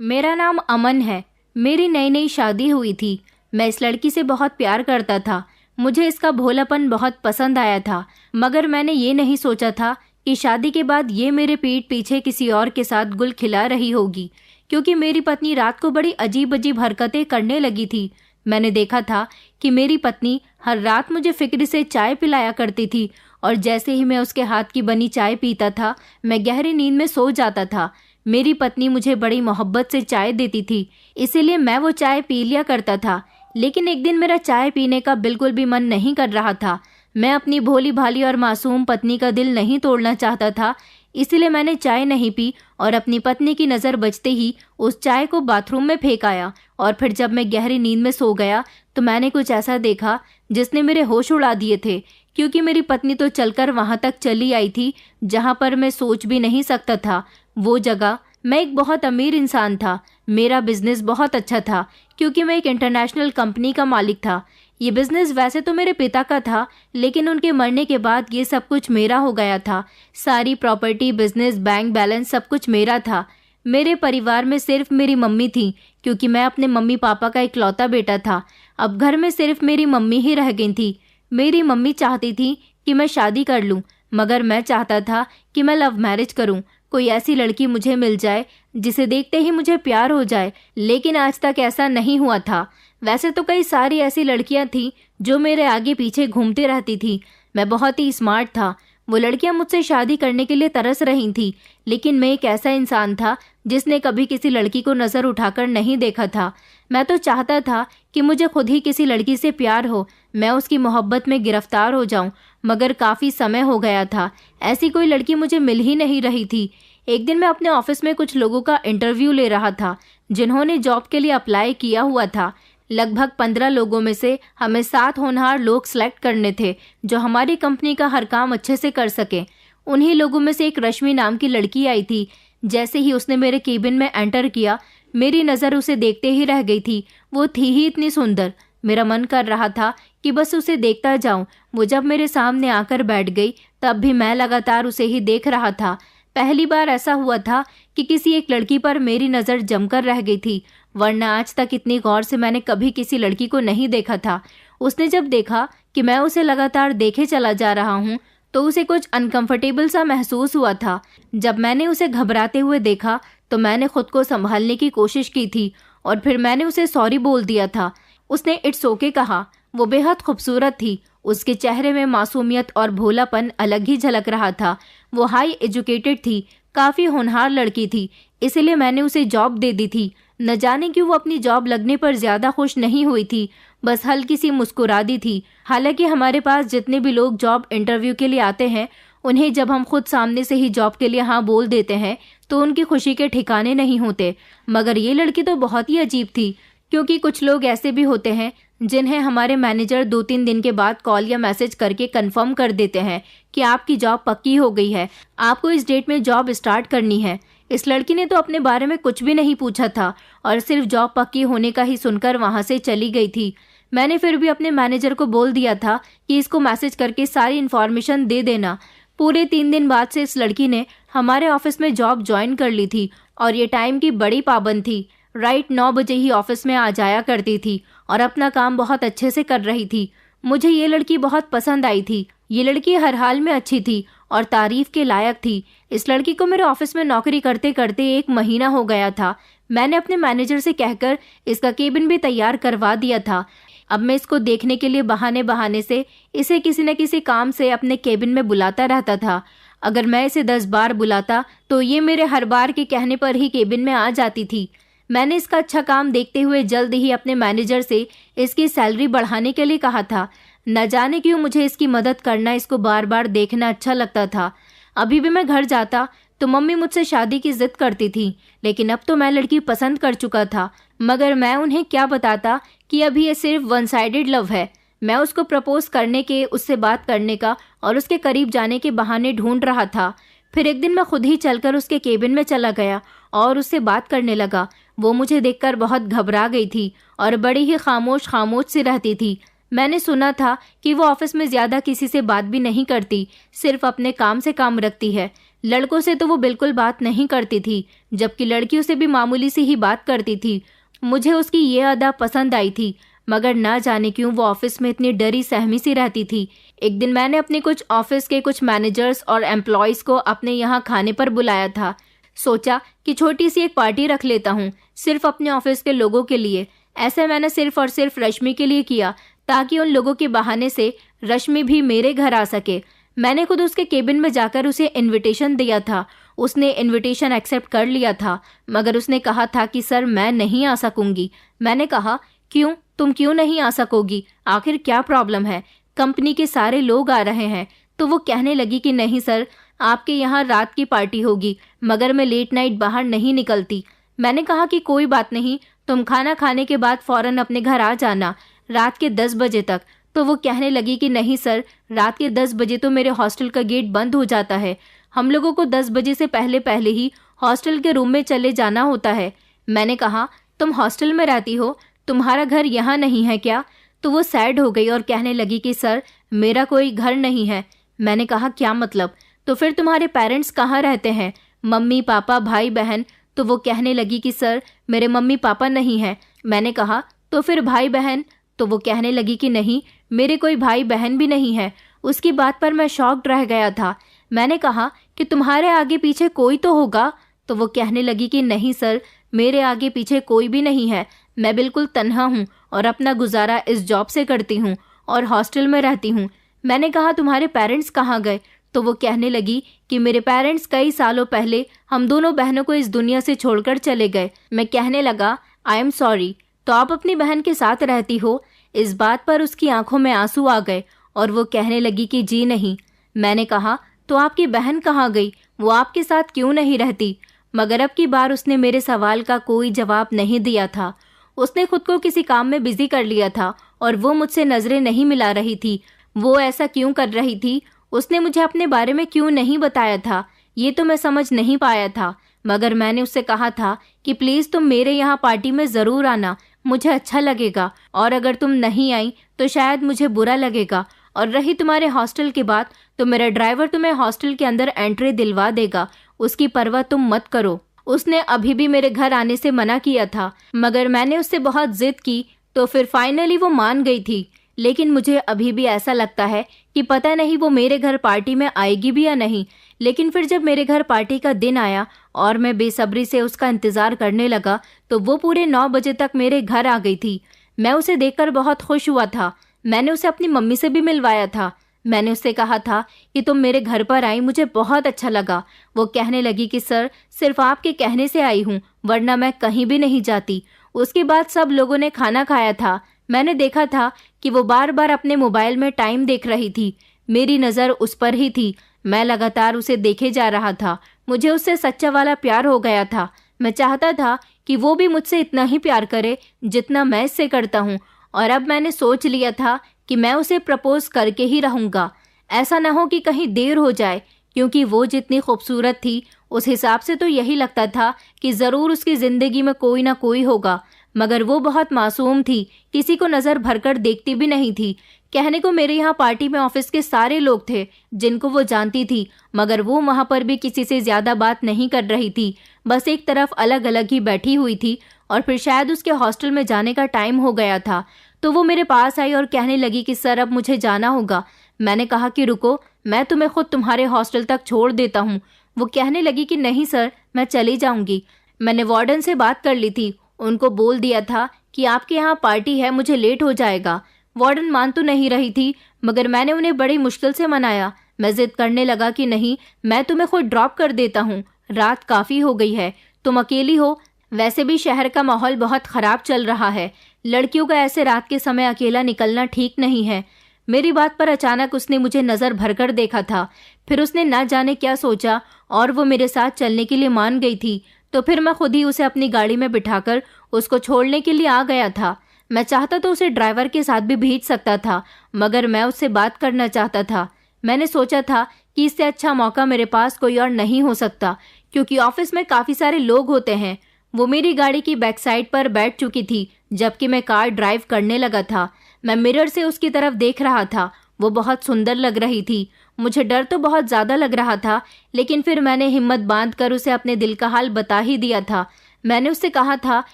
मेरा नाम अमन है। मेरी नई नई शादी हुई थी। मैं इस लड़की से बहुत प्यार करता था। मुझे इसका भोलापन बहुत पसंद आया था, मगर मैंने ये नहीं सोचा था कि शादी के बाद ये मेरे पीठ पीछे किसी और के साथ गुल खिला रही होगी, क्योंकि मेरी पत्नी रात को बड़ी अजीब अजीब हरकतें करने लगी थी। मैंने देखा था कि मेरी पत्नी हर रात मुझे फिक्र से चाय पिलाया करती थी, और जैसे ही मैं उसके हाथ की बनी चाय पीता था, मैं गहरी नींद में सो जाता था। मेरी पत्नी मुझे बड़ी मोहब्बत से चाय देती थी, इसीलिए मैं वो चाय पी लिया करता था। लेकिन एक दिन मेरा चाय पीने का बिल्कुल भी मन नहीं कर रहा था। मैं अपनी भोली भाली और मासूम पत्नी का दिल नहीं तोड़ना चाहता था, इसलिए मैंने चाय नहीं पी और अपनी पत्नी की नज़र बचते ही उस चाय को बाथरूम में फेंक आया। और फिर जब मैं गहरी नींद में सो गया तो मैंने कुछ ऐसा देखा जिसने मेरे होश उड़ा दिए थे, क्योंकि मेरी पत्नी तो चलकर वहां तक चली आई थी जहां पर मैं सोच भी नहीं सकता था। वो जगह, मैं एक बहुत अमीर इंसान था। मेरा बिजनेस बहुत अच्छा था, क्योंकि मैं एक इंटरनेशनल कंपनी का मालिक था। ये बिजनेस वैसे तो मेरे पिता का था, लेकिन उनके मरने के बाद ये सब कुछ मेरा हो गया था। सारी प्रॉपर्टी, बिजनेस, बैंक बैलेंस सब कुछ मेरा था। मेरे परिवार में सिर्फ मेरी मम्मी थी, क्योंकि मैं अपने मम्मी पापा का इकलौता बेटा था। अब घर में सिर्फ मेरी मम्मी ही रह गई थी। मेरी मम्मी चाहती थी कि मैं शादी कर लूं, मगर मैं चाहता था कि मैं लव मैरिज करूं। कोई ऐसी लड़की मुझे मिल जाए जिसे देखते ही मुझे प्यार हो जाए, लेकिन आज तक ऐसा नहीं हुआ था। वैसे तो कई सारी ऐसी लड़कियां थीं जो मेरे आगे पीछे घूमती रहती थी। मैं बहुत ही स्मार्ट था। वो लड़कियां मुझसे शादी करने के लिए तरस रही थी, लेकिन मैं एक ऐसा इंसान था जिसने कभी किसी लड़की को नज़र उठाकर नहीं देखा था। मैं तो चाहता था कि मुझे खुद ही किसी लड़की से प्यार हो, मैं उसकी मोहब्बत में गिरफ्तार हो जाऊं, मगर काफ़ी समय हो गया था। ऐसी कोई लड़की मुझे मिल ही नहीं रही थी। एक दिन मैं अपने ऑफिस में कुछ लोगों का इंटरव्यू ले रहा था जिन्होंने जॉब के लिए अप्लाई किया हुआ था। लगभग 15 लोगों में से हमें 7 होनहार लोग सेलेक्ट करने थे जो हमारी कंपनी का हर काम अच्छे से कर सके। उन्हीं लोगों में से एक रश्मि नाम की लड़की आई थी। जैसे ही उसने मेरे केबिन में एंटर किया, मेरी नज़र उसे देखते ही रह गई थी। वो थी ही इतनी सुंदर, मेरा मन कर रहा था कि बस उसे देखता जाऊं। वो जब मेरे सामने आकर बैठ गई, तब भी मैं लगातार उसे ही देख रहा था। पहली बार ऐसा हुआ था कि किसी एक लड़की पर मेरी नज़र जमकर रह गई थी, वरना आज तक इतनी गौर से मैंने कभी किसी लड़की को नहीं देखा था। उसने जब देखा कि मैं उसे लगातार देखे चला जा रहा हूँ, तो उसे कुछ अनकंफर्टेबल सा महसूस हुआ था। जब मैंने उसे घबराते हुए देखा तो मैंने खुद को संभालने की कोशिश की थी और फिर मैंने उसे सॉरी बोल दिया था। उसने इट्स ओके कहा। वो बेहद खूबसूरत थी। उसके चेहरे में मासूमियत और भोलापन अलग ही झलक रहा था। वो हाई एजुकेटेड थी, काफ़ी होनहार लड़की थी, इसलिए मैंने उसे जॉब दे दी थी। न जाने क्यों वो अपनी जॉब लगने पर ज़्यादा खुश नहीं हुई थी, बस हल्की सी मुस्कुरा दी थी। हालांकि हमारे पास जितने भी लोग जॉब इंटरव्यू के लिए आते हैं, उन्हें जब हम खुद सामने से ही जॉब के लिए हाँ बोल देते हैं तो उनकी खुशी के ठिकाने नहीं होते। मगर ये लड़की तो बहुत ही अजीब थी, क्योंकि कुछ लोग ऐसे भी होते हैं जिन्हें हमारे मैनेजर 2-3 दिन के बाद कॉल या मैसेज करके कंफर्म कर देते हैं कि आपकी जॉब पक्की हो गई है, आपको इस डेट में जॉब स्टार्ट करनी है। इस लड़की ने तो अपने बारे में कुछ भी नहीं पूछा था और सिर्फ जॉब पक्की होने का ही सुनकर वहां से चली गई थी। मैंने फिर भी अपने मैनेजर को बोल दिया था कि इसको मैसेज करके सारी इन्फॉर्मेशन दे देना। पूरे 3 दिन बाद से इस लड़की ने हमारे ऑफिस में जॉब ज्वाइन कर ली थी और ये टाइम की बड़ी पाबंद थी। राइट 9 बजे ही ऑफिस में आ जाया करती थी और अपना काम बहुत अच्छे से कर रही थी। मुझे ये लड़की बहुत पसंद आई थी। ये लड़की हर हाल में अच्छी थी और तारीफ के लायक थी। इस लड़की को मेरे ऑफिस में नौकरी करते करते 1 महीना हो गया था। मैंने अपने मैनेजर से कहकर इसका केबिन भी तैयार करवा दिया था। अब मैं इसको देखने के लिए बहाने बहाने से इसे किसी न किसी काम से अपने केबिन में बुलाता रहता था। अगर मैं इसे 10 बार बुलाता तो ये मेरे हर बार के कहने पर ही केबिन में आ जाती थी। मैंने इसका अच्छा काम देखते हुए जल्द ही अपने मैनेजर से इसकी सैलरी बढ़ाने के लिए कहा था। न जाने क्यों मुझे इसकी मदद करना, इसको बार बार देखना अच्छा लगता था। अभी भी मैं घर जाता तो मम्मी मुझसे शादी की जिद करती थी, लेकिन अब तो मैं लड़की पसंद कर चुका था। मगर मैं उन्हें क्या बताता कि अभी ये सिर्फ 1 साइडेड लव है। मैं उसको प्रपोज करने के, उससे बात करने का और उसके करीब जाने के बहाने ढूंढ रहा था। फिर एक दिन मैं खुद ही चलकर उसके केबिन में चला गया और उससे बात करने लगा। वो मुझे देखकर बहुत घबरा गई थी और बड़ी ही खामोश सी रहती थी। मैंने सुना था कि वो ऑफिस में ज़्यादा किसी से बात भी नहीं करती, सिर्फ अपने काम से काम रखती है। लड़कों से तो वो बिल्कुल बात नहीं करती थी, जबकि लड़कियों से भी मामूली सी ही बात करती थी। मुझे उसकी ये अदा पसंद आई थी, मगर ना जाने क्यों वो ऑफिस में इतनी डरी सहमी सी रहती थी। एक दिन मैंने अपने कुछ ऑफिस के कुछ मैनेजर्स और एम्प्लॉयज़ को अपने यहाँ खाने पर बुलाया था। सोचा कि छोटी सी एक पार्टी रख लेता हूँ, सिर्फ अपने ऑफिस के लोगों के लिए। ऐसा मैंने सिर्फ और सिर्फ रश्मि के लिए किया, ताकि उन लोगों के बहाने से रश्मि भी मेरे घर आ सके। मैंने खुद उसके केबिन में जाकर उसे इनविटेशन दिया था। उसने इनविटेशन एक्सेप्ट कर लिया था, मगर उसने कहा था कि सर मैं नहीं आ सकूंगी। मैंने कहा क्यों, तुम क्यों नहीं आ सकोगी, आखिर क्या प्रॉब्लम है, कंपनी के सारे लोग आ रहे हैं। तो वो कहने लगी कि नहीं सर, आपके यहाँ रात की पार्टी होगी, मगर मैं लेट नाइट बाहर नहीं निकलती। मैंने कहा कि कोई बात नहीं, तुम खाना खाने के बाद फौरन अपने घर आ जाना, रात के 10 बजे तक। तो वो कहने लगी कि नहीं सर, रात के 10 बजे तो मेरे हॉस्टल का गेट बंद हो जाता है, हम लोगों को 10 बजे से पहले पहले ही हॉस्टल के रूम में चले जाना होता है। मैंने कहा तुम हॉस्टल में रहती हो, तुम्हारा घर यहाँ नहीं है क्या? तो वो सैड हो गई और कहने लगी कि सर मेरा कोई घर नहीं है। मैंने कहा क्या मतलब? तो फिर तुम्हारे पेरेंट्स कहाँ रहते हैं, मम्मी पापा भाई बहन? तो वो कहने लगी कि सर मेरे मम्मी पापा नहीं हैं। मैंने कहा तो फिर भाई बहन? तो वो कहने लगी कि नहीं, मेरे कोई भाई बहन भी नहीं है। उसकी बात पर मैं शॉक्ड रह गया था। मैंने कहा कि तुम्हारे आगे पीछे कोई तो होगा। तो वो कहने लगी कि नहीं सर, मेरे आगे पीछे कोई भी नहीं है, मैं बिल्कुल तन्हा हूँ और अपना गुजारा इस जॉब से करती हूँ और हॉस्टल में रहती हूँ। मैंने कहा तुम्हारे पेरेंट्स कहाँ गए? तो वो कहने लगी कि मेरे पेरेंट्स कई सालों पहले हम दोनों बहनों को इस दुनिया से छोड़कर चले गए। मैं कहने लगा आई एम सॉरी, तो आप अपनी बहन के साथ रहती हो? इस बात पर उसकी आंखों में आंसू आ गए और वो कहने लगी कि जी नहीं। मैंने कहा तो आपकी बहन कहाँ गई, वो आपके साथ क्यों नहीं रहती? मगर अब की बार उसने मेरे सवाल का कोई जवाब नहीं दिया था। उसने खुद को किसी काम में बिजी कर लिया था और वो मुझसे नजरें नहीं मिला रही थी। वो ऐसा क्यों कर रही थी? उसने मुझे अपने बारे में क्यों नहीं बताया था, ये तो मैं समझ नहीं पाया था। मगर मैंने उससे कहा था कि प्लीज तुम मेरे यहाँ पार्टी में जरूर आना, मुझे अच्छा लगेगा, और अगर तुम नहीं आई तो शायद मुझे बुरा लगेगा। और रही तुम्हारे हॉस्टल की बात, तो मेरा ड्राइवर तुम्हें हॉस्टल के अंदर एंट्री दिलवा देगा, उसकी परवाह तुम मत करो। उसने अभी भी मेरे घर आने से मना किया था, मगर मैंने उससे बहुत जिद की, तो फिर फाइनली वो मान गई थी। लेकिन मुझे अभी भी ऐसा लगता है कि पता नहीं वो मेरे घर पार्टी में आएगी भी या नहीं। लेकिन फिर जब मेरे घर पार्टी का दिन आया और मैं बेसब्री से उसका इंतजार करने लगा, तो वो पूरे 9 बजे तक मेरे घर आ गई थी। मैं उसे देखकर बहुत खुश हुआ था। मैंने उसे अपनी मम्मी से भी मिलवाया था। मैंने उससे कहा था कि तुम मेरे घर पर आई, मुझे बहुत अच्छा लगा। वो कहने लगी कि सर सिर्फ आपके कहने से आई हूँ, वरना मैं कहीं भी नहीं जाती। उसके बाद सब लोगों ने खाना खाया था। मैंने देखा था कि वो बार बार अपने मोबाइल में टाइम देख रही थी। मेरी नज़र उस पर ही थी। मैं लगातार उसे देखे जा रहा था। मुझे उससे सच्चा वाला प्यार हो गया था। मैं चाहता था कि वो भी मुझसे इतना ही प्यार करे जितना मैं इससे करता हूँ। और अब मैंने सोच लिया था कि मैं उसे प्रपोज करके ही रहूँगा। ऐसा ना हो कि कहीं देर हो जाए, क्योंकि वो जितनी खूबसूरत थी उस हिसाब से तो यही लगता था कि ज़रूर उसकी ज़िंदगी में कोई ना कोई होगा। मगर वो बहुत मासूम थी, किसी को नज़र भरकर देखती भी नहीं थी। कहने को मेरे यहाँ पार्टी में ऑफिस के सारे लोग थे जिनको वो जानती थी, मगर वो वहाँ पर भी किसी से ज़्यादा बात नहीं कर रही थी, बस एक तरफ अलग अलग ही बैठी हुई थी। और फिर शायद उसके हॉस्टल में जाने का टाइम हो गया था, तो वो मेरे पास आई और कहने लगी कि सर अब मुझे जाना होगा। मैंने कहा कि रुको, मैं तुम्हें खुद तुम्हारे हॉस्टल तक छोड़ देता हूँ। वो कहने लगी कि नहीं सर, मैं चली जाऊँगी। मैंने वार्डन से बात कर ली थी, उनको बोल दिया था कि आपके यहाँ पार्टी है, मुझे लेट हो जाएगा। वार्डन मान तो नहीं रही थी, मगर मैंने उन्हें बड़ी मुश्किल से मनाया। मैं जिद करने लगा कि नहीं, मैं तुम्हें खुद ड्रॉप कर देता हूँ, रात काफ़ी हो गई है, तुम अकेली हो, वैसे भी शहर का माहौल बहुत ख़राब चल रहा है, लड़कियों का ऐसे रात के समय अकेला निकलना ठीक नहीं है। मेरी बात पर अचानक उसने मुझे नज़र भरकर देखा था। फिर उसने न जाने क्या सोचा और वो मेरे साथ चलने के लिए मान गई थी। तो फिर मैं खुद ही उसे अपनी गाड़ी में बिठाकर उसको छोड़ने के लिए आ गया था। मैं चाहता तो उसे ड्राइवर के साथ भी भेज सकता था, मगर मैं उससे बात करना चाहता था। मैंने सोचा था कि इससे अच्छा मौका मेरे पास कोई और नहीं हो सकता, क्योंकि ऑफिस में काफ़ी सारे लोग होते हैं। वो मेरी गाड़ी की बैक साइड पर बैठ चुकी थी, जबकि मैं कार ड्राइव करने लगा था। मैं मिरर से उसकी तरफ देख रहा था। वो बहुत सुंदर लग रही थी। मुझे डर तो बहुत ज़्यादा लग रहा था, लेकिन फिर मैंने हिम्मत बांध कर उसे अपने दिल का हाल बता ही दिया था। मैंने उससे कहा था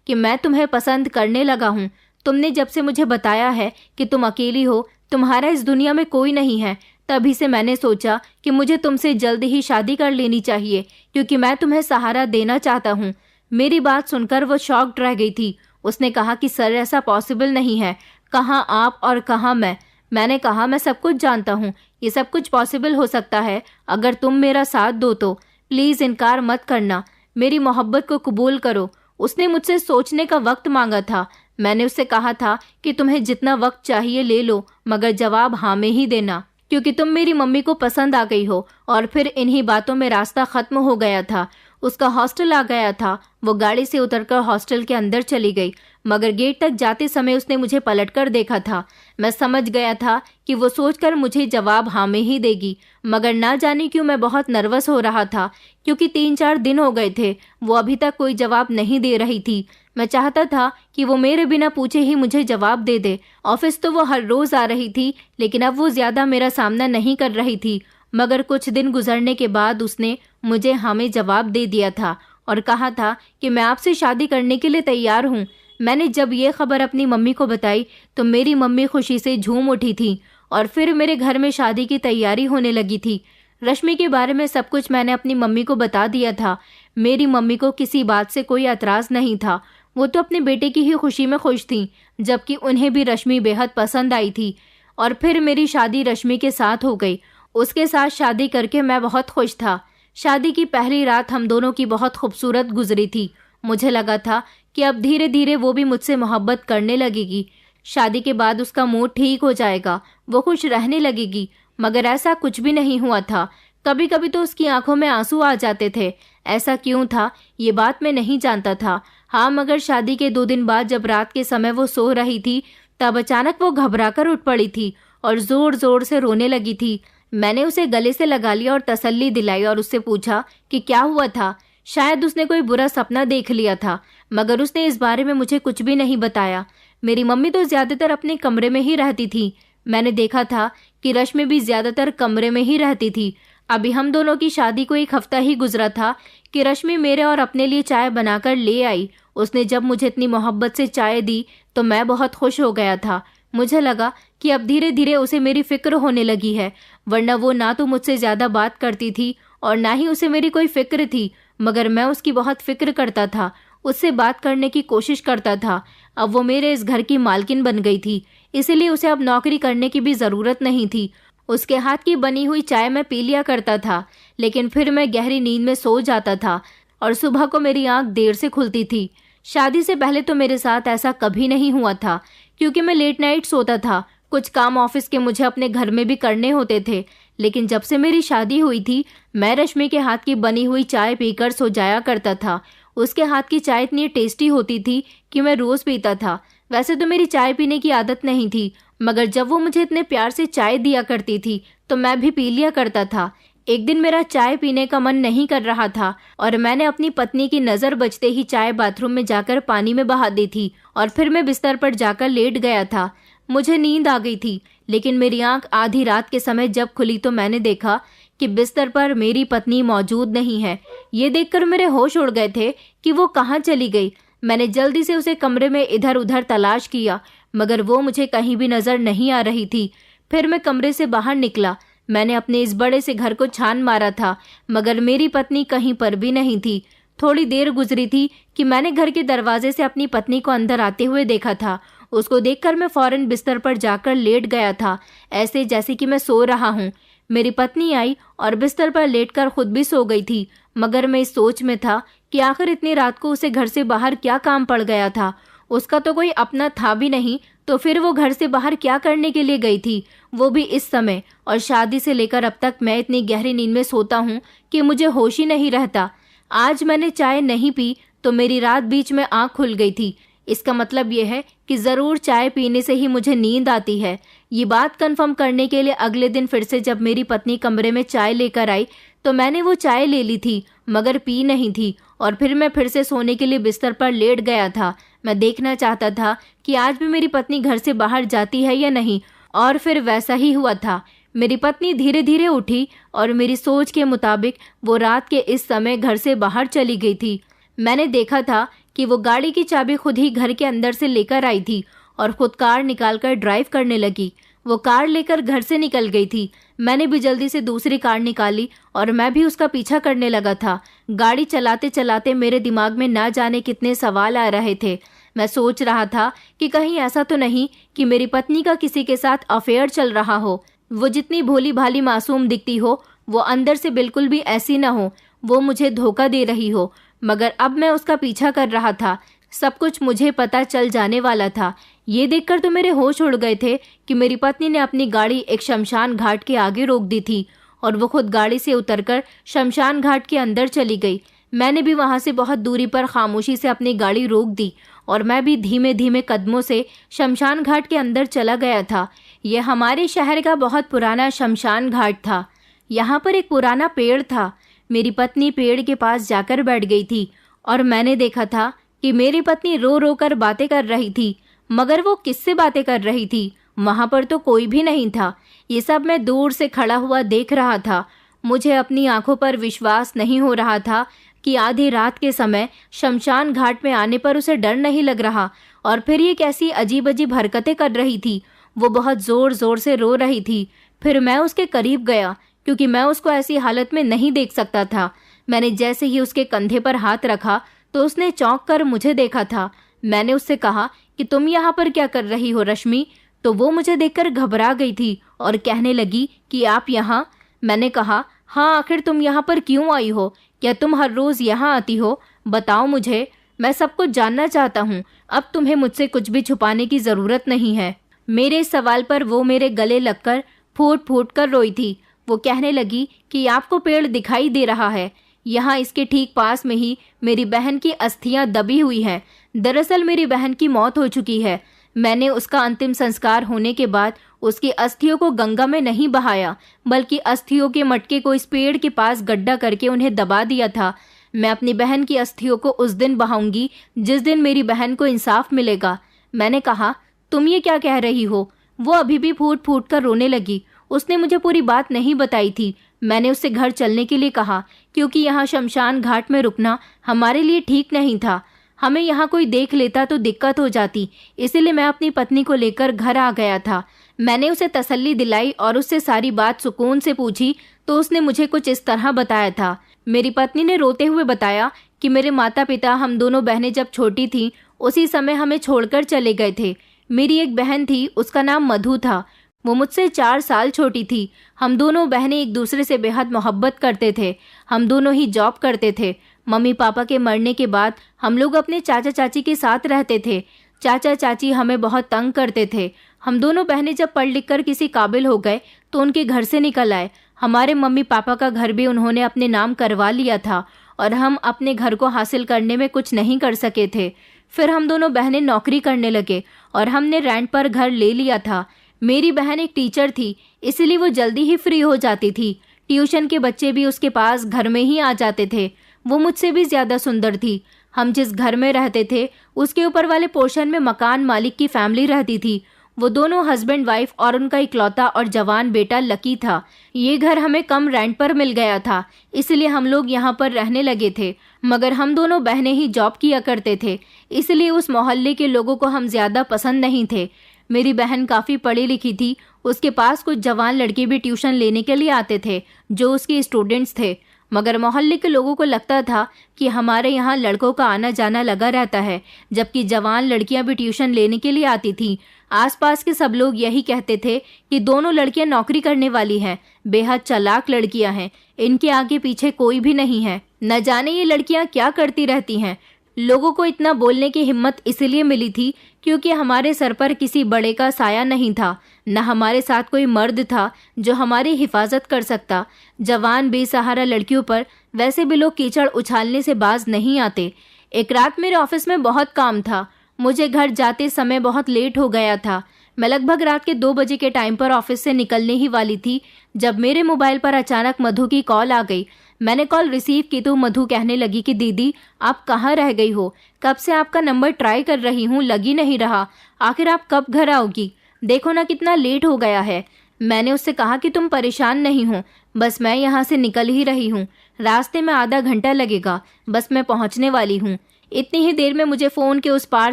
कि मैं तुम्हें पसंद करने लगा हूँ। तुमने जब से मुझे बताया है कि तुम अकेली हो, तुम्हारा इस दुनिया में कोई नहीं है, तभी से मैंने सोचा कि मुझे तुमसे जल्द ही शादी कर लेनी चाहिए, क्योंकि मैं तुम्हें सहारा देना चाहता हूँ। मेरी बात सुनकर वो शॉक्ड रह गई थी। उसने कहा कि सर, ऐसा पॉसिबल नहीं है। कहाँ आप और कहाँ मैं। मैंने कहा, मैं सब कुछ जानता हूँ, ये सब कुछ पॉसिबल हो सकता है अगर तुम मेरा साथ दो तो। प्लीज़ इनकार मत करना, मेरी मोहब्बत को कबूल करो। उसने मुझसे सोचने का वक्त मांगा था। मैंने उससे कहा था कि तुम्हें जितना वक्त चाहिए ले लो, मगर जवाब हाँ में ही देना, क्योंकि तुम मेरी मम्मी को पसंद आ गई हो। और फिर इन्हीं बातों में रास्ता खत्म हो गया था। उसका हॉस्टल आ गया था। वो गाड़ी से उतरकर हॉस्टल के अंदर चली गई, मगर गेट तक जाते समय उसने मुझे पलटकर देखा था। मैं समझ गया था कि वो सोचकर मुझे जवाब हाँ में ही देगी, मगर ना जाने क्यों मैं बहुत नर्वस हो रहा था, क्योंकि 3-4 दिन हो गए थे वो अभी तक कोई जवाब नहीं दे रही थी। मैं चाहता था कि वो मेरे बिना पूछे ही मुझे जवाब दे दे। ऑफिस तो वो हर रोज आ रही थी, लेकिन अब वो ज्यादा मेरा सामना नहीं कर रही थी। मगर कुछ दिन गुजरने के बाद उसने मुझे हाँ में जवाब दे दिया था और कहा था कि मैं आपसे शादी करने के लिए तैयार हूँ। मैंने जब ये खबर अपनी मम्मी को बताई तो मेरी मम्मी खुशी से झूम उठी थी और फिर मेरे घर में शादी की तैयारी होने लगी थी। रश्मि के बारे में सब कुछ मैंने अपनी मम्मी को बता दिया था। मेरी मम्मी को किसी बात से कोई एतराज़ नहीं था। वो तो अपने बेटे की ही खुशी में खुश थी, जबकि उन्हें भी रश्मि बेहद पसंद आई थी। और फिर मेरी शादी रश्मि के साथ हो गई। उसके साथ शादी करके मैं बहुत खुश था। शादी की पहली रात हम दोनों की बहुत खूबसूरत गुजरी थी। मुझे लगा था कि अब धीरे धीरे वो भी मुझसे मोहब्बत करने लगेगी। शादी के बाद उसका मूड ठीक हो जाएगा, वो खुश रहने लगेगी, मगर ऐसा कुछ भी नहीं हुआ था। कभी कभी तो उसकी आंखों में आंसू आ जाते थे। ऐसा क्यों था ये बात मैं नहीं जानता था। हाँ, मगर शादी के 2 दिन बाद जब रात के समय वो सो रही थी, तब अचानक वो घबराकर उठ पड़ी थी और जोर जोर से रोने लगी थी। मैंने उसे गले से लगा लिया और तसल्ली दिलाई और उससे पूछा कि क्या हुआ था। शायद उसने कोई बुरा सपना देख लिया था, मगर उसने इस बारे में मुझे कुछ भी नहीं बताया। मेरी मम्मी तो ज्यादातर अपने कमरे में ही रहती थी। मैंने देखा था कि रश्मि भी ज्यादातर कमरे में ही रहती थी। अभी हम दोनों की शादी को 1 हफ्ता ही गुजरा था कि रश्मि मेरे और अपने लिए चाय बनाकर ले आई। उसने जब मुझे इतनी मोहब्बत से चाय दी तो मैं बहुत खुश हो गया था। मुझे लगा कि अब धीरे धीरे उसे मेरी फिक्र होने लगी है, वरना वो ना तो मुझसे ज्यादा बात करती थी और ना ही उसे मेरी कोई फिक्र थी, मगर मैं उसकी बहुत फिक्र करता था, उससे बात करने की कोशिश करता था। अब वो मेरे इस घर की मालकिन बन गई थी, इसीलिए उसे अब नौकरी करने की भी जरूरत नहीं थी। उसके हाथ की बनी हुई चाय मैं पी लिया करता था, लेकिन फिर मैं गहरी नींद में सो जाता था और सुबह को मेरी आंख देर से खुलती थी। शादी से पहले तो मेरे साथ ऐसा कभी नहीं हुआ था, क्योंकि मैं लेट नाइट सोता था। कुछ काम ऑफिस के मुझे अपने घर में भी करने होते थे, लेकिन जब से मेरी शादी हुई थी मैं रश्मि के हाथ की बनी हुई चाय पीकर सो जाया करता था। उसके हाथ की चाय इतनी टेस्टी होती थी कि मैं रोज पीता था। वैसे तो मेरी चाय पीने की आदत नहीं थी, मगर जब वो मुझे इतने प्यार से चाय दिया करती थी तो मैं भी पी लिया करता था। एक दिन मेरा चाय पीने का मन नहीं कर रहा था और मैंने अपनी पत्नी की नज़र बचते ही चाय बाथरूम में जाकर पानी में बहा दी थी और फिर मैं बिस्तर पर जाकर लेट गया था। मुझे नींद आ गई थी, लेकिन मेरी आंख आधी रात के समय जब खुली तो मैंने देखा कि बिस्तर पर मेरी पत्नी मौजूद नहीं है। ये देखकर मेरे होश उड़ गए थे कि वो कहाँ चली गई। मैंने जल्दी से उसे कमरे में इधर उधर तलाश किया, मगर वो मुझे कहीं भी नजर नहीं आ रही थी। फिर मैं कमरे से बाहर निकला। मैंने अपने इस बड़े से घर को छान मारा था, मगर मेरी पत्नी कहीं पर भी नहीं थी। थोड़ी देर गुजरी थी कि मैंने घर के दरवाजे से अपनी पत्नी को अंदर आते हुए देखा था। उसको देखकर मैं फौरन बिस्तर पर जाकर लेट गया था, ऐसे जैसे कि मैं सो रहा हूँ। मेरी पत्नी आई और बिस्तर पर लेटकर खुद भी सो गई थी, मगर मैं इस सोच में था कि आखिर इतनी रात को उसे घर से बाहर क्या काम पड़ गया था। उसका तो कोई अपना था भी नहीं, तो फिर वो घर से बाहर क्या करने के लिए गई थी, वो भी इस समय। और शादी से लेकर अब तक मैं इतनी गहरी नींद में सोता हूँ कि मुझे होश ही नहीं रहता। आज मैंने चाय नहीं पी तो मेरी रात बीच में आँख खुल गई थी। इसका मतलब ये है कि ज़रूर चाय पीने से ही मुझे नींद आती है। ये बात कंफर्म करने के लिए अगले दिन फिर से जब मेरी पत्नी कमरे में चाय लेकर आई तो मैंने वो चाय ले ली थी, मगर पी नहीं थी। और फिर मैं फिर से सोने के लिए बिस्तर पर लेट गया था। मैं देखना चाहता था कि आज भी मेरी पत्नी घर से बाहर जाती है या नहीं, और फिर वैसा ही हुआ था। मेरी पत्नी धीरे धीरे उठी और मेरी सोच के मुताबिक वो रात के इस समय घर से बाहर चली गई थी। मैंने देखा था कि वो गाड़ी की चाबी खुद ही घर के अंदर से लेकर आई थी और खुद कार निकालकर ड्राइव करने लगी। वो कार लेकर घर से निकल गई थी। मैंने भी जल्दी से दूसरी कार निकाली और मैं भी उसका पीछा करने लगा था। गाड़ी चलाते चलाते मेरे दिमाग में ना जाने कितने सवाल आ रहे थे। मैं सोच रहा था कि कहीं ऐसा तो नहीं कि मेरी पत्नी का किसी के साथ अफेयर चल रहा हो। वो जितनी भोली भाली मासूम दिखती हो, वो अंदर से बिल्कुल भी ऐसी ना हो, वो मुझे धोखा दे रही हो। मगर अब मैं उसका पीछा कर रहा था। सब कुछ मुझे पता चल जाने वाला था। ये देखकर तो मेरे होश उड़ गए थे कि मेरी पत्नी ने अपनी गाड़ी एक शमशान घाट के आगे रोक दी थी और वो खुद गाड़ी से उतरकर शमशान घाट के अंदर चली गई। मैंने भी वहां से बहुत दूरी पर खामोशी से अपनी गाड़ी रोक दी और मैं भी धीमे धीमे कदमों से शमशान घाट के अंदर चला गया था। यह हमारे शहर का बहुत पुराना शमशान घाट था। यहाँ पर एक पुराना पेड़ था। मेरी पत्नी पेड़ के पास जाकर बैठ गई थी और मैंने देखा था कि मेरी पत्नी रो रो कर बातें कर रही थी। मगर वो किससे बातें कर रही थी? वहां पर तो कोई भी नहीं था। ये सब मैं दूर से खड़ा हुआ देख रहा था। मुझे अपनी आंखों पर विश्वास नहीं हो रहा था कि आधी रात के समय शमशान घाट में आने पर उसे डर नहीं लग रहा। और फिर ये कैसी अजीब अजीब हरकतें कर रही थी। वो बहुत जोर जोर से रो रही थी। फिर मैं उसके करीब गया क्योंकि मैं उसको ऐसी हालत में नहीं देख सकता था। मैंने जैसे ही उसके कंधे पर हाथ रखा तो उसने चौंक कर मुझे देखा था। मैंने उससे कहा कि तुम यहाँ पर क्या कर रही हो रश्मि? तो वो मुझे देखकर घबरा गई थी और कहने लगी कि आप यहाँ? मैंने कहा हाँ, आखिर तुम यहाँ पर क्यों आई हो? क्या तुम हर रोज यहाँ आती हो? बताओ मुझे, मैं सब कुछ जानना चाहता हूँ। अब तुम्हें मुझसे कुछ भी छुपाने की जरूरत नहीं है। मेरे सवाल पर वो मेरे गले लगकर फूट फूट कर रोई थी। वो कहने लगी कि आपको पेड़ दिखाई दे रहा है, यहाँ इसके ठीक पास में ही मेरी बहन की अस्थियां दबी हुई हैं। दरअसल मेरी बहन की मौत हो चुकी है। मैंने उसका अंतिम संस्कार होने के बाद उसकी अस्थियों को गंगा में नहीं बहाया, बल्कि अस्थियों के मटके को इस पेड़ के पास गड्ढा करके उन्हें दबा दिया था। मैं अपनी बहन की अस्थियों को उस दिन बहाऊंगी जिस दिन मेरी बहन को इंसाफ मिलेगा। मैंने कहा तुम ये क्या कह रही हो? वो अभी भी फूट फूट कर रोने लगी। उसने मुझे पूरी बात नहीं बताई थी। मैंने उससे घर चलने के लिए कहा क्योंकि यहाँ शमशान घाट में रुकना हमारे लिए ठीक नहीं था। हमें यहाँ कोई देख लेता तो दिक्कत हो जाती। इसीलिए मैं अपनी पत्नी को लेकर घर आ गया था। मैंने उसे तसल्ली दिलाई और उससे सारी बात सुकून से पूछी तो उसने मुझे कुछ इस तरह बताया था। मेरी पत्नी ने रोते हुए बताया कि मेरे माता पिता, हम दोनों बहनें जब छोटी थीं उसी समय हमें छोड़कर चले गए थे। मेरी एक बहन थी, उसका नाम मधु था। वो मुझसे 4 साल छोटी थी। हम दोनों बहनें एक दूसरे से बेहद मोहब्बत करते थे। हम दोनों ही जॉब करते थे। मम्मी पापा के मरने के बाद हम लोग अपने चाचा चाची के साथ रहते थे। चाचा चाची हमें बहुत तंग करते थे। हम दोनों बहनें जब पढ़ लिख कर किसी काबिल हो गए तो उनके घर से निकल आए। हमारे मम्मी पापा का घर भी उन्होंने अपने नाम करवा लिया था और हम अपने घर को हासिल करने में कुछ नहीं कर सके थे। फिर हम दोनों बहनें नौकरी करने लगे और हमने रेंट पर घर ले लिया था। मेरी बहन एक टीचर थी, इसलिए वो जल्दी ही फ्री हो जाती थी। ट्यूशन के बच्चे भी उसके पास घर में ही आ जाते थे। वो मुझसे भी ज्यादा सुंदर थी। हम जिस घर में रहते थे उसके ऊपर वाले पोर्शन में मकान मालिक की फैमिली रहती थी। वो दोनों हस्बैंड वाइफ और उनका इकलौता और जवान बेटा लकी था। ये घर हमें कम रेंट पर मिल गया था, इसलिए हम लोग यहाँ पर रहने लगे थे। मगर हम दोनों बहनें ही जॉब किया करते थे, इसलिए उस मोहल्ले के लोगों को हम ज्यादा पसंद नहीं थे। मेरी बहन काफी पढ़ी लिखी थी। उसके पास कुछ जवान लड़के भी ट्यूशन लेने के लिए आते थे जो उसके स्टूडेंट्स थे। मगर मोहल्ले के लोगों को लगता था कि हमारे यहाँ लड़कों का आना जाना लगा रहता है, जबकि जवान लड़कियां भी ट्यूशन लेने के लिए आती थीं। आसपास के सब लोग यही कहते थे कि दोनों लड़कियां नौकरी करने वाली हैं, बेहद चालाक लड़कियां हैं, इनके आगे पीछे कोई भी नहीं है। न जाने ये लड़कियां क्या करती रहती हैं। लोगों को इतना बोलने की हिम्मत इसलिए मिली थी क्योंकि हमारे सर पर किसी बड़े का साया नहीं था, न हमारे साथ कोई मर्द था जो हमारी हिफाजत कर सकता। जवान बेसहारा लड़कियों पर वैसे भी लोग कीचड़ उछालने से बाज नहीं आते। एक रात मेरे ऑफिस में बहुत काम था। मुझे घर जाते समय बहुत लेट हो गया था। मैं लगभग रात के 2 बजे के टाइम पर ऑफिस से निकलने ही वाली थी जब मेरे मोबाइल पर अचानक मधु की कॉल आ गई। मैंने कॉल रिसीव की तो मधु कहने लगी कि दीदी आप कहाँ रह गई हो? कब से आपका नंबर ट्राई कर रही हूँ, लग ही नहीं रहा। आखिर आप कब घर आओगी? देखो ना कितना लेट हो गया है। मैंने उससे कहा कि तुम परेशान नहीं हो, बस मैं यहाँ से निकल ही रही हूँ, रास्ते में आधा घंटा लगेगा, बस मैं पहुँचने वाली हूँ। इतनी ही देर में मुझे फ़ोन के उस पार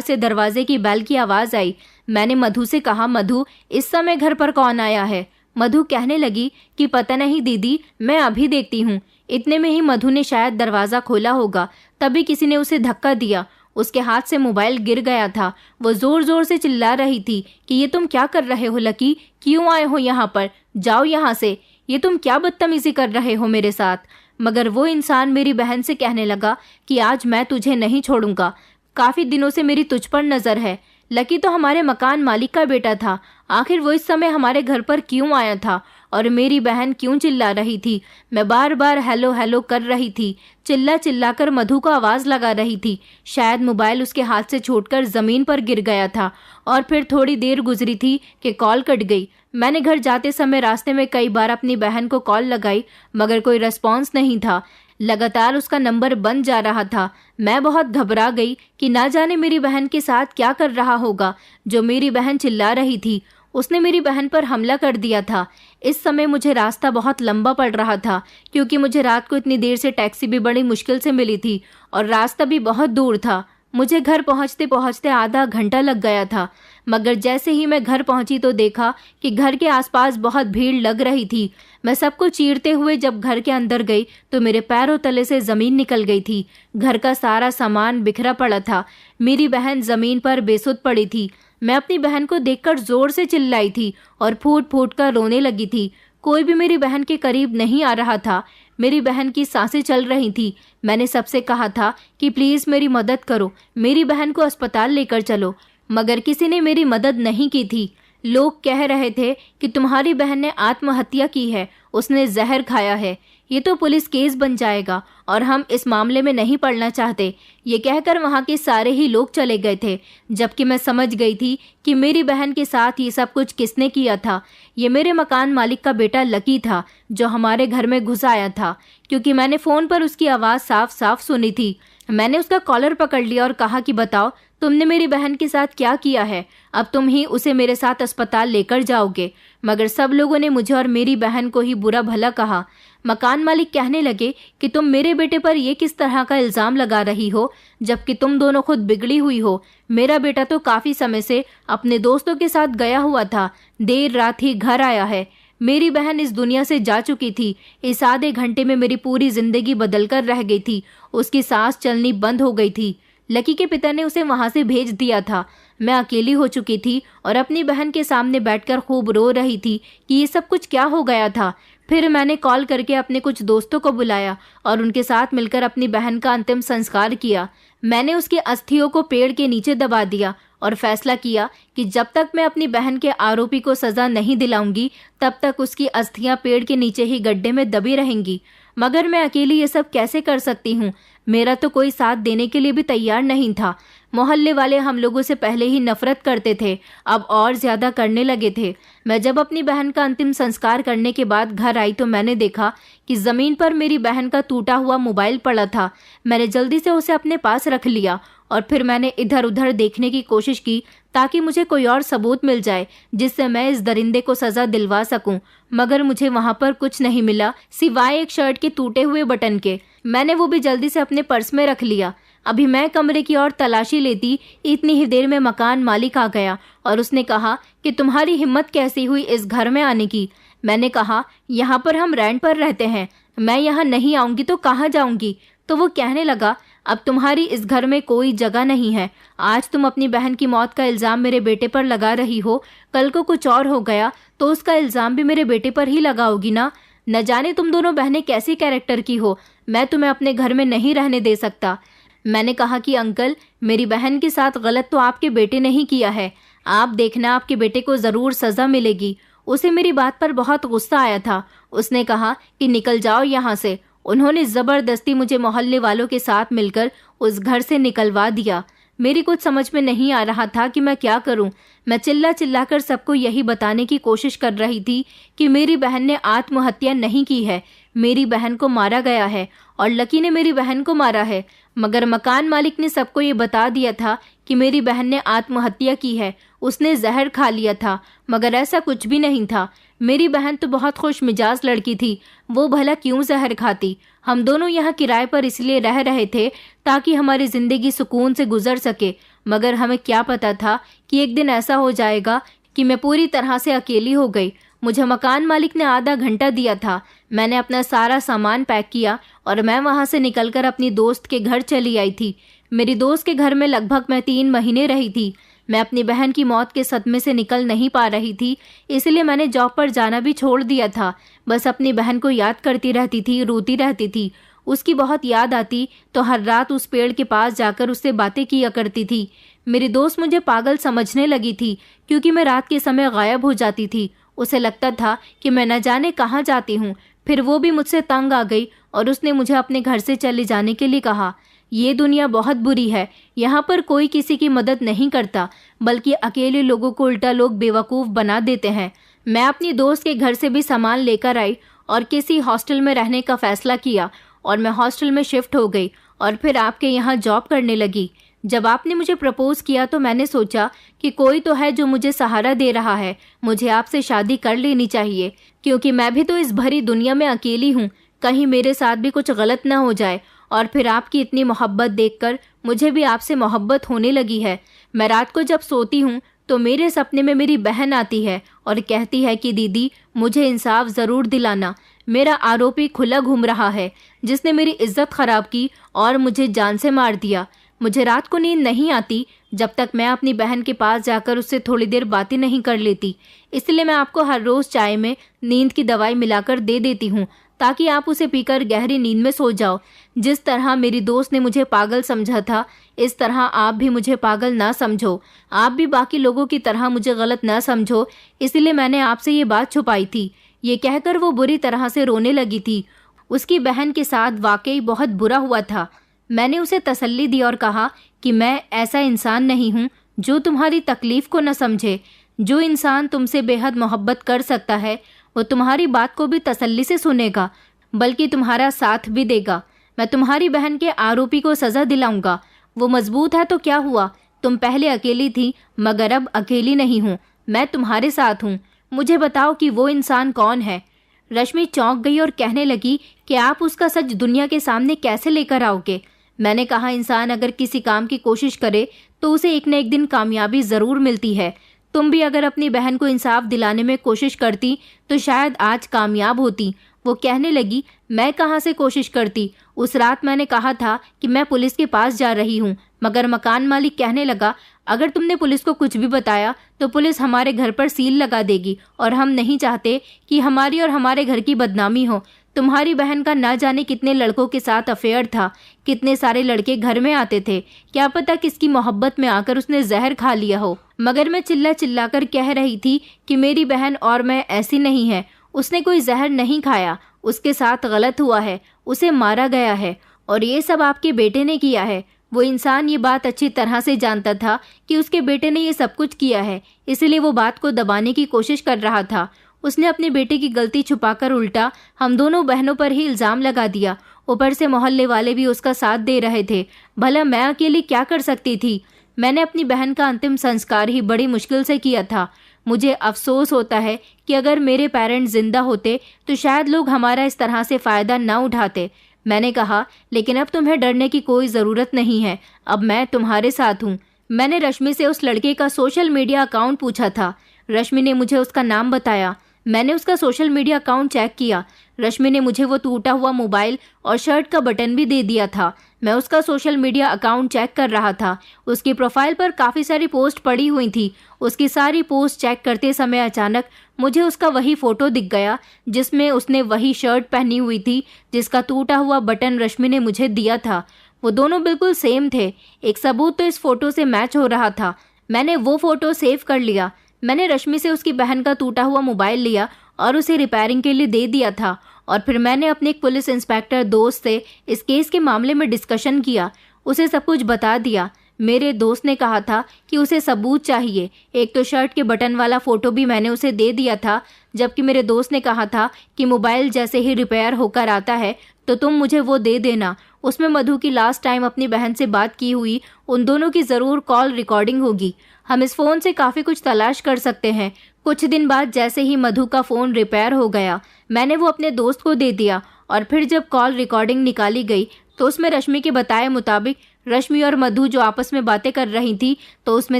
से दरवाजे की बेल की आवाज़ आई। मैंने मधु से कहा, मधु इस समय घर पर कौन आया है? मधु कहने लगी कि पता नहीं दीदी, मैं अभी देखती हूँ। इतने में ही मधु ने शायद दरवाज़ा खोला होगा, तभी किसी ने उसे धक्का दिया। उसके हाथ से मोबाइल गिर गया था। वो ज़ोर ज़ोर से चिल्ला रही थी कि ये तुम क्या कर रहे हो लकी, क्यों आए हो यहाँ पर, जाओ यहाँ से, ये तुम क्या बदतमीज़ी कर रहे हो मेरे साथ। मगर वो इंसान मेरी बहन से कहने लगा कि आज मैं तुझे नहीं छोड़ूंगा, काफ़ी दिनों से मेरी तुझ पर नज़र है। लकी तो हमारे मकान मालिक का बेटा था, आखिर वो इस समय हमारे घर पर क्यों आया था और मेरी बहन क्यों चिल्ला रही थी? मैं बार बार हेलो हेलो कर रही थी, चिल्ला चिल्ला कर मधु को आवाज़ लगा रही थी। शायद मोबाइल उसके हाथ से छूटकर ज़मीन पर गिर गया था और फिर थोड़ी देर गुजरी थी कि कॉल कट गई। मैंने घर जाते समय रास्ते में कई बार अपनी बहन को कॉल लगाई, मगर कोई रिस्पॉन्स नहीं था। लगातार उसका नंबर बंद जा रहा था। मैं बहुत घबरा गई कि ना जाने मेरी बहन के साथ क्या कर रहा होगा जो मेरी बहन चिल्ला रही थी। उसने मेरी बहन पर हमला कर दिया था। इस समय मुझे रास्ता बहुत लंबा पड़ रहा था, क्योंकि मुझे रात को इतनी देर से टैक्सी भी बड़ी मुश्किल से मिली थी और रास्ता भी बहुत दूर था। मुझे घर पहुंचते पहुंचते आधा घंटा लग गया था। मगर जैसे ही मैं घर पहुंची तो देखा कि घर के आसपास बहुत भीड़ लग रही थी। मैं सबको चीरते हुए जब घर के अंदर गई तो मेरे पैरों तले से ज़मीन निकल गई थी। घर का सारा सामान बिखरा पड़ा था। मेरी बहन ज़मीन पर बेसुध पड़ी थी। मैं अपनी बहन को देखकर ज़ोर से चिल्लाई थी और फूट फूट कर रोने लगी थी। कोई भी मेरी बहन के करीब नहीं आ रहा था। मेरी बहन की सांसें चल रही थी। मैंने सबसे कहा था कि प्लीज़ मेरी मदद करो, मेरी बहन को अस्पताल लेकर चलो, मगर किसी ने मेरी मदद नहीं की थी। लोग कह रहे थे कि तुम्हारी बहन ने आत्महत्या की है, उसने जहर खाया है, ये तो पुलिस केस बन जाएगा और हम इस मामले में नहीं पड़ना चाहते। ये कहकर वहाँ के सारे ही लोग चले गए थे, जबकि मैं समझ गई थी कि मेरी बहन के साथ ये सब कुछ किसने किया था। ये मेरे मकान मालिक का बेटा लकी था, जो हमारे घर में घुस आया था, क्योंकि मैंने फ़ोन पर उसकी आवाज़ साफ साफ सुनी थी। मैंने उसका कॉलर पकड़ लिया और कहा कि बताओ तुमने मेरी बहन के साथ क्या किया है, अब तुम ही उसे मेरे साथ अस्पताल लेकर जाओगे। मगर सब लोगों ने मुझे और मेरी बहन को ही बुरा भला कहा। मकान मालिक कहने लगे कि तुम मेरे बेटे पर ये किस तरह का इल्ज़ाम लगा रही हो, जबकि तुम दोनों खुद बिगड़ी हुई हो। मेरा बेटा तो काफ़ी समय से अपने दोस्तों के साथ गया हुआ था, देर रात ही घर आया है। मेरी बहन इस दुनिया से जा चुकी थी। इस आधे घंटे में मेरी पूरी जिंदगी बदलकर रह गई थी। उसकी सांस चलनी बंद हो गई थी। लकी के पिता ने उसे वहां से भेज दिया था। मैं अकेली हो चुकी थी और अपनी बहन के सामने बैठकर खूब रो रही थी कि ये सब कुछ क्या हो गया था। फिर मैंने कॉल करके अपने कुछ दोस्तों को बुलाया और उनके साथ मिलकर अपनी बहन का अंतिम संस्कार किया। मैंने उसकी अस्थियों को पेड़ के नीचे दबा दिया और फैसला किया कि जब तक मैं अपनी बहन के आरोपी को सज़ा नहीं दिलाऊंगी, तब तक उसकी अस्थियां पेड़ के नीचे ही गड्ढे में दबी रहेंगी। मगर मैं अकेली ये सब कैसे कर सकती हूँ? मेरा तो कोई साथ देने के लिए भी तैयार नहीं था। मोहल्ले वाले हम लोगों से पहले ही नफरत करते थे, अब और ज़्यादा करने लगे थे। मैं जब अपनी बहन का अंतिम संस्कार करने के बाद घर आई तो मैंने देखा कि ज़मीन पर मेरी बहन का टूटा हुआ मोबाइल पड़ा था। मैंने जल्दी से उसे अपने पास रख लिया और फिर मैंने इधर उधर देखने की कोशिश की ताकि मुझे कोई और सबूत मिल जाए जिससे मैं इस दरिंदे को सज़ा दिलवा सकूं। मगर मुझे वहां पर कुछ नहीं मिला सिवाय एक शर्ट के टूटे हुए बटन के। मैंने वो भी जल्दी से अपने पर्स में रख लिया। अभी मैं कमरे की ओर तलाशी लेती, इतनी ही देर में मकान मालिक आ गया और उसने कहा कि तुम्हारी हिम्मत कैसी हुई इस घर में आने की। मैंने कहा यहाँ पर हम रेंट पर रहते हैं, मैं यहाँ नहीं आऊँगी तो कहाँ जाऊँगी। तो वो कहने लगा अब तुम्हारी इस घर में कोई जगह नहीं है। आज तुम अपनी बहन की मौत का इल्ज़ाम मेरे बेटे पर लगा रही हो, कल को कुछ और हो गया तो उसका इल्ज़ाम भी मेरे बेटे पर ही लगाओगी ना। न जाने तुम दोनों बहनें कैसी कैरेक्टर की हो, मैं तुम्हें अपने घर में नहीं रहने दे सकता। मैंने कहा कि अंकल, मेरी बहन के साथ गलत तो आपके बेटे ने ही किया है, आप देखना आपके बेटे को ज़रूर सज़ा मिलेगी। उसे मेरी बात पर बहुत गुस्सा आया था। उसने कहा कि निकल जाओ यहाँ से। उन्होंने ज़बरदस्ती मुझे मोहल्ले वालों के साथ मिलकर उस घर से निकलवा दिया। मेरी कुछ समझ में नहीं आ रहा था कि मैं क्या करूं। मैं चिल्ला चिल्ला कर सबको यही बताने की कोशिश कर रही थी कि मेरी बहन ने आत्महत्या नहीं की है, मेरी बहन को मारा गया है और लकी ने मेरी बहन को मारा है। मगर मकान मालिक ने सबको ये बता दिया था कि मेरी बहन ने आत्महत्या की है। उसने जहर खा लिया था, मगर ऐसा कुछ भी नहीं था। मेरी बहन तो बहुत खुश मिजाज लड़की थी, वो भला क्यों जहर खाती। हम दोनों यहाँ किराए पर इसलिए रह रहे थे ताकि हमारी जिंदगी सुकून से गुजर सके, मगर हमें क्या पता था कि एक दिन ऐसा हो जाएगा कि मैं पूरी तरह से अकेली हो गई। मुझे मकान मालिक ने आधा घंटा दिया था। मैंने अपना सारा सामान पैक किया और मैं वहां से निकलकर अपनी दोस्त के घर चली आई थी। मेरी दोस्त के घर में लगभग मैं 3 महीने रही थी। मैं अपनी बहन की मौत के सदमे से निकल नहीं पा रही थी, इसलिए मैंने जॉब पर जाना भी छोड़ दिया था। बस अपनी बहन को याद करती रहती थी, रोती रहती थी। उसकी बहुत याद आती तो हर रात उस पेड़ के पास जाकर उससे बातें किया करती थी। मेरी दोस्त मुझे पागल समझने लगी थी क्योंकि मैं रात के समय गायब हो जाती थी। उसे लगता था कि मैं न जाने कहाँ जाती हूँ। फिर वो भी मुझसे तंग आ गई और उसने मुझे अपने घर से चले जाने के लिए कहा। ये दुनिया बहुत बुरी है, यहाँ पर कोई किसी की मदद नहीं करता, बल्कि अकेले लोगों को उल्टा लोग बेवकूफ़ बना देते हैं। मैं अपनी दोस्त के घर से भी सामान लेकर आई और किसी हॉस्टल में रहने का फैसला किया और मैं हॉस्टल में शिफ्ट हो गई और फिर आपके यहाँ जॉब करने लगी। जब आपने मुझे प्रपोज किया तो मैंने सोचा कि कोई तो है जो मुझे सहारा दे रहा है, मुझे आपसे शादी कर लेनी चाहिए, क्योंकि मैं भी तो इस भरी दुनिया में अकेली हूँ। कहीं मेरे साथ भी कुछ गलत ना हो जाए। और फिर आपकी इतनी मोहब्बत देखकर मुझे भी आपसे मोहब्बत होने लगी है। मैं रात को जब सोती हूँ तो मेरे सपने में मेरी बहन आती है और कहती है कि दीदी मुझे इंसाफ ज़रूर दिलाना, मेरा आरोपी खुला घूम रहा है जिसने मेरी इज्जत खराब की और मुझे जान से मार दिया। मुझे रात को नींद नहीं आती जब तक मैं अपनी बहन के पास जाकर उससे थोड़ी देर बातें नहीं कर लेती। इसलिए मैं आपको हर रोज़ चाय में नींद की दवाई मिलाकर दे देती हूँ ताकि आप उसे पीकर गहरी नींद में सो जाओ। जिस तरह मेरी दोस्त ने मुझे पागल समझा था, इस तरह आप भी मुझे पागल ना समझो। आप भी बाकी लोगों की तरह मुझे गलत ना समझो, इसलिए मैंने आपसे ये बात छुपाई थी। ये कहकर वो बुरी तरह से रोने लगी थी। उसकी बहन के साथ वाकई बहुत बुरा हुआ था। मैंने उसे तसल्ली दी और कहा कि मैं ऐसा इंसान नहीं हूँ जो तुम्हारी तकलीफ को न समझे। जो इंसान तुमसे बेहद मोहब्बत कर सकता है वो तुम्हारी बात को भी तसल्ली से सुनेगा, बल्कि तुम्हारा साथ भी देगा। मैं तुम्हारी बहन के आरोपी को सज़ा दिलाऊंगा। वो मजबूत है तो क्या हुआ, तुम पहले अकेली थी मगर अब अकेली नहीं हूँ, मैं तुम्हारे साथ हूँ। मुझे बताओ कि वो इंसान कौन है। रश्मि चौंक गई और कहने लगी कि आप उसका सच दुनिया के सामने कैसे लेकर आओगे। मैंने कहा, इंसान अगर किसी काम की कोशिश करे तो उसे एक न एक दिन कामयाबी ज़रूर मिलती है। तुम भी अगर अपनी बहन को इंसाफ दिलाने में कोशिश करती तो शायद आज कामयाब होती। वो कहने लगी, मैं कहाँ से कोशिश करती। उस रात मैंने कहा था कि मैं पुलिस के पास जा रही हूँ, मगर मकान मालिक कहने लगा अगर तुमने पुलिस को कुछ भी बताया तो पुलिस हमारे घर पर सील लगा देगी और हम नहीं चाहते कि हमारी और हमारे घर की बदनामी हो। तुम्हारी बहन का ना जाने कितने लड़कों के साथ अफेयर था, कितने सारे लड़के घर में आते थे, क्या पता किसकी मोहब्बत में आकर उसने जहर खा लिया हो। मगर मैं चिल्ला चिल्ला कर कह रही थी कि मेरी बहन और मैं ऐसी नहीं है, उसने कोई जहर नहीं खाया, उसके साथ गलत हुआ है, उसे मारा गया है और ये सब आपके बेटे ने किया है। वो इंसान ये बात अच्छी तरह से जानता था कि उसके बेटे ने ये सब कुछ किया है, इसलिए वो बात को दबाने की कोशिश कर रहा था। उसने अपने बेटे की गलती छुपाकर उल्टा हम दोनों बहनों पर ही इल्ज़ाम लगा दिया। ऊपर से मोहल्ले वाले भी उसका साथ दे रहे थे। भला मैं अकेली क्या कर सकती थी। मैंने अपनी बहन का अंतिम संस्कार ही बड़ी मुश्किल से किया था। मुझे अफसोस होता है कि अगर मेरे पेरेंट्स जिंदा होते तो शायद लोग हमारा इस तरह से फ़ायदा ना उठाते। मैंने कहा, लेकिन अब तुम्हें डरने की कोई ज़रूरत नहीं है, अब मैं तुम्हारे साथ हूँ। मैंने रश्मि से उस लड़के का सोशल मीडिया अकाउंट पूछा था। रश्मि ने मुझे उसका नाम बताया। मैंने उसका सोशल मीडिया अकाउंट चेक किया। रश्मि ने मुझे वो टूटा हुआ मोबाइल और शर्ट का बटन भी दे दिया था। मैं उसका सोशल मीडिया अकाउंट चेक कर रहा था। उसकी प्रोफाइल पर काफ़ी सारी पोस्ट पड़ी हुई थी। उसकी सारी पोस्ट चेक करते समय अचानक मुझे उसका वही फ़ोटो दिख गया जिसमें उसने वही शर्ट पहनी हुई थी जिसका टूटा हुआ बटन रश्मि ने मुझे दिया था। वो दोनों बिल्कुल सेम थे। एक सबूत तो इस फ़ोटो से मैच हो रहा था। मैंने वो फ़ोटो सेव कर लिया। मैंने रश्मि से उसकी बहन का टूटा हुआ मोबाइल लिया और उसे रिपेयरिंग के लिए दे दिया था और फिर मैंने अपने एक पुलिस इंस्पेक्टर दोस्त से इस केस के मामले में डिस्कशन किया। उसे सब कुछ बता दिया। मेरे दोस्त ने कहा था कि उसे सबूत चाहिए। एक तो शर्ट के बटन वाला फ़ोटो भी मैंने उसे दे दिया था, जबकि मेरे दोस्त ने कहा था कि मोबाइल जैसे ही रिपेयर होकर आता है तो तुम मुझे वो दे देना। उसमें मधु की लास्ट टाइम अपनी बहन से बात की हुई उन दोनों की जरूर कॉल रिकॉर्डिंग होगी। हम इस फोन से काफी कुछ तलाश कर सकते हैं। कुछ दिन बाद जैसे ही मधु का फोन रिपेयर हो गया, मैंने वो अपने दोस्त को दे दिया और फिर जब कॉल रिकॉर्डिंग निकाली गई तो उसमें रश्मि के बताए मुताबिक रश्मि और मधु जो आपस में बातें कर रही थी, तो उसमें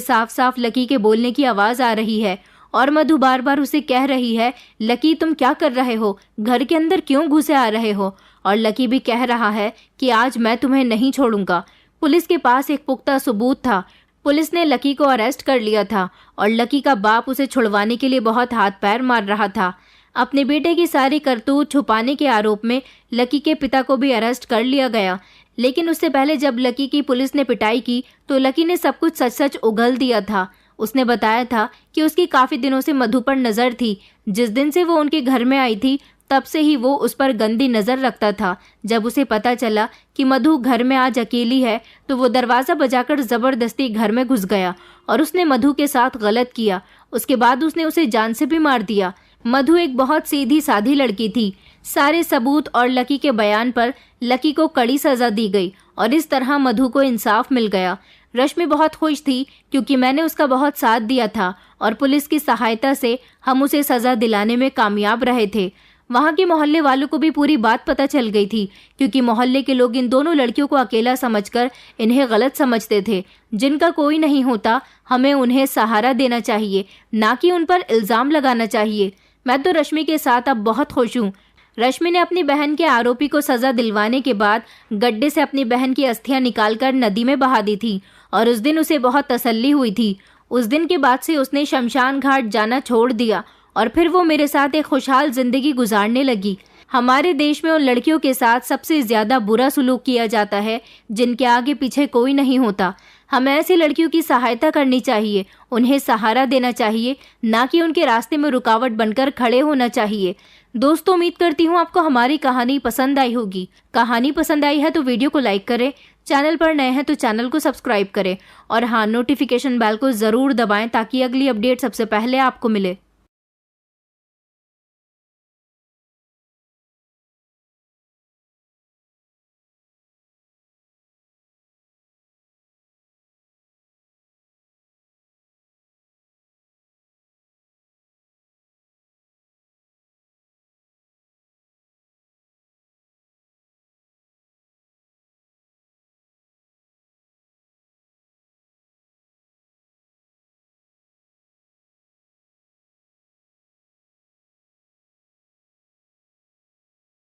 साफ साफ लकी के बोलने की आवाज आ रही है और मधु बार बार उसे कह रही है, लकी तुम क्या कर रहे हो, घर के अंदर क्यों घुसे आ रहे हो। और लकी भी कह रहा है कि आज मैं तुम्हें नहीं छोड़ूंगा। पुलिस के पास एक पुख्ता सबूत था। पुलिस ने लकी को अरेस्ट कर लिया था और लकी का बाप उसे छुड़वाने के लिए बहुत हाथ पैर मार रहा था। अपने बेटे की सारी करतूत छुपाने के आरोप में लकी के पिता को भी अरेस्ट कर लिया गया। लेकिन उससे पहले जब लकी की पुलिस ने पिटाई की तो लकी ने सब कुछ सच सच उगल दिया था। उसने बताया था कि उसकी काफी दिनों से मधु पर नजर थी। जिस दिन से वो उनके घर में आई थी तब से ही वो उस पर गंदी नजर रखता था। जब उसे पता चला कि मधु घर में आज अकेली है तो वो दरवाजा बजाकर जबरदस्ती घर में घुस गया और उसने मधु के साथ गलत किया। उसके बाद उसने उसे जान से भी मार दिया। मधु एक बहुत सीधी साधी लड़की थी। सारे सबूत और लकी के बयान पर लकी को कड़ी सजा दी गई और इस तरह मधु को इंसाफ मिल गया। रश्मि बहुत खुश थी क्योंकि मैंने उसका बहुत साथ दिया था और पुलिस की सहायता से हम उसे सजा दिलाने में कामयाब रहे थे। वहां के मोहल्ले वालों को भी पूरी बात पता चल गई थी क्योंकि मोहल्ले के लोग इन दोनों लड़कियों को अकेला समझकर इन्हें गलत समझते थे। जिनका कोई नहीं होता हमें उन्हें सहारा देना चाहिए, ना कि उन पर इल्जाम लगाना चाहिए। मैं तो रश्मि के साथ अब बहुत खुश हूँ। रश्मि ने अपनी बहन के आरोपी को सजा दिलवाने के बाद गड्ढे से अपनी बहन की अस्थियां निकालकर नदी में बहा दी थी और उस दिन उसे बहुत तसल्ली हुई थी। उस दिन के बाद से उसने शमशान घाट जाना छोड़ दिया और फिर वो मेरे साथ एक खुशहाल जिंदगी गुजारने लगी। हमारे देश में उन लड़कियों के साथ सबसे ज्यादा बुरा सलूक किया जाता है जिनके आगे पीछे कोई नहीं होता। हमें ऐसी लड़कियों की सहायता करनी चाहिए, उन्हें सहारा देना चाहिए, ना कि उनके रास्ते में रुकावट बनकर खड़े होना चाहिए। दोस्तों, उम्मीद करती हूँ आपको हमारी कहानी पसंद आई होगी। कहानी पसंद आई है तो वीडियो को लाइक करें, चैनल पर नए हैं तो चैनल को सब्सक्राइब करें और हाँ, नोटिफिकेशन बेल को जरूर दबाएं ताकि अगली अपडेट सबसे पहले आपको मिले।